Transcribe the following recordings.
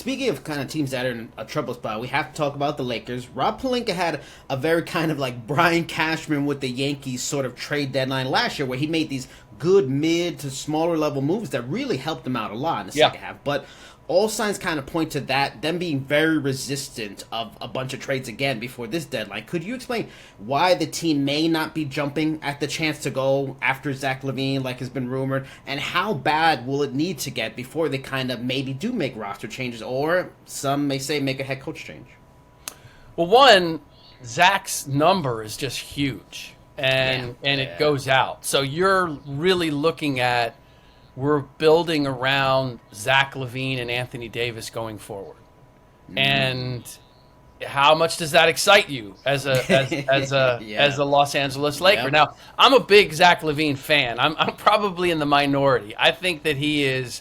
speaking of kind of teams that are in a trouble spot, we have to talk about the Lakers. Rob Pelinka had a very kind of like Brian Cashman with the Yankees sort of trade deadline last year, where he made these good mid to smaller level moves that really helped them out a lot in the second half. But all signs kind of point to that, them being very resistant of a bunch of trades again before this deadline. Could you explain why the team may not be jumping at the chance to go after Zach LaVine, like has been rumored, and how bad will it need to get before they kind of maybe do make roster changes, or some may say make a head coach change? Well, one, Zach's number is just huge, and it goes out. So you're really looking at, we're building around Zach LaVine and Anthony Davis going forward. And how much does that excite you as a Los Angeles Laker? Now, I'm a big Zach LaVine fan. I'm probably in the minority. I think that he is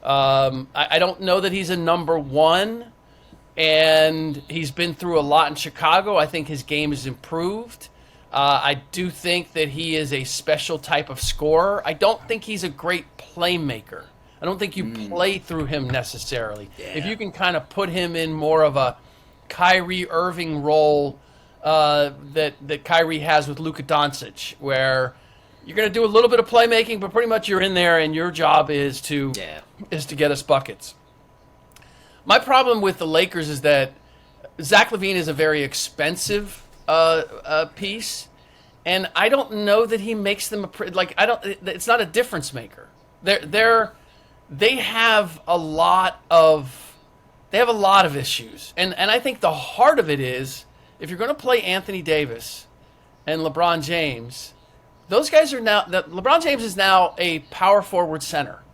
I don't know that he's a number one, and he's been through a lot in Chicago. I think his game has improved. I do think that he is a special type of scorer. I don't think he's a great playmaker. I don't think you play through him necessarily. Yeah. If you can kind of put him in more of a Kyrie Irving role that Kyrie has with Luka Doncic, where you're going to do a little bit of playmaking, but pretty much you're in there and your job is to get us buckets. My problem with the Lakers is that Zach LaVine is a very expensive piece, and I don't know that he makes them it's not a difference maker. They have a lot of issues, and I think the heart of it is, if you're going to play Anthony Davis and LeBron James, those guys are now, LeBron James is now a power forward center.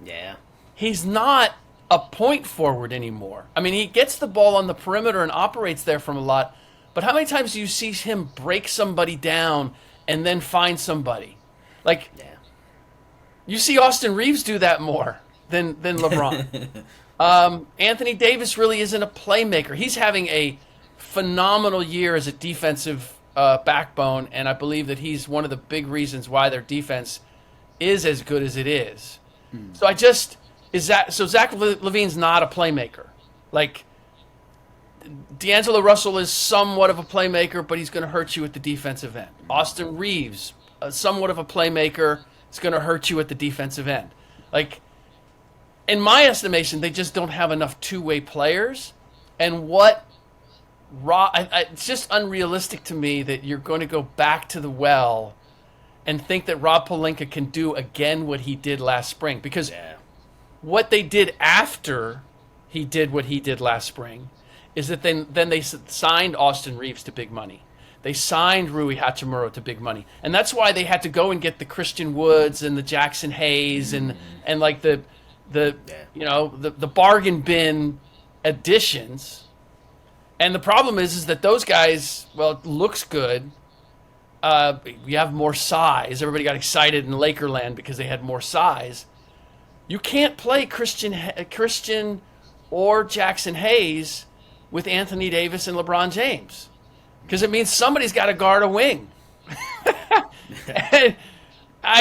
Yeah, he's not a point forward anymore. I mean, he gets the ball on the perimeter and operates there from a lot. But how many times do you see him break somebody down and then find somebody? You see Austin Reeves do that more than LeBron. Anthony Davis really isn't a playmaker. He's having a phenomenal year as a defensive backbone, and I believe that he's one of the big reasons why their defense is as good as it is. So Zach LaVine's not a playmaker. Like, D'Angelo Russell is somewhat of a playmaker, but he's going to hurt you at the defensive end. Austin Reeves, somewhat of a playmaker, is going to hurt you at the defensive end. Like, in my estimation, they just don't have enough two-way players. And it's just unrealistic to me that you're going to go back to the well and think that Rob Pelinka can do again what he did last spring. Because what they did after he did what he did last spring is that then they signed Austin Reeves to big money. They signed Rui Hachimura to big money. And that's why they had to go and get the Christian Woods and the Jackson Hayes and like the bargain bin additions. And the problem is that those guys, well, it looks good. You have more size. Everybody got excited in Lakerland because they had more size. You can't play Christian or Jackson Hayes with Anthony Davis and LeBron James, because it means somebody's got to guard a wing. And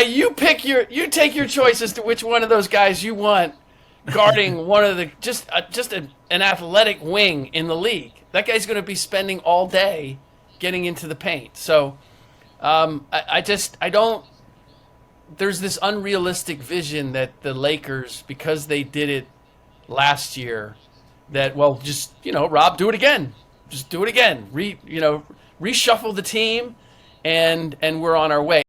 you take your choice as to which one of those guys you want guarding one of the just an athletic wing in the league. That guy's going to be spending all day getting into the paint. So I don't. There's this unrealistic vision that the Lakers, because they did it last year, that, well, just, Rob, do it again. Just do it again. Reshuffle the team, and we're on our way.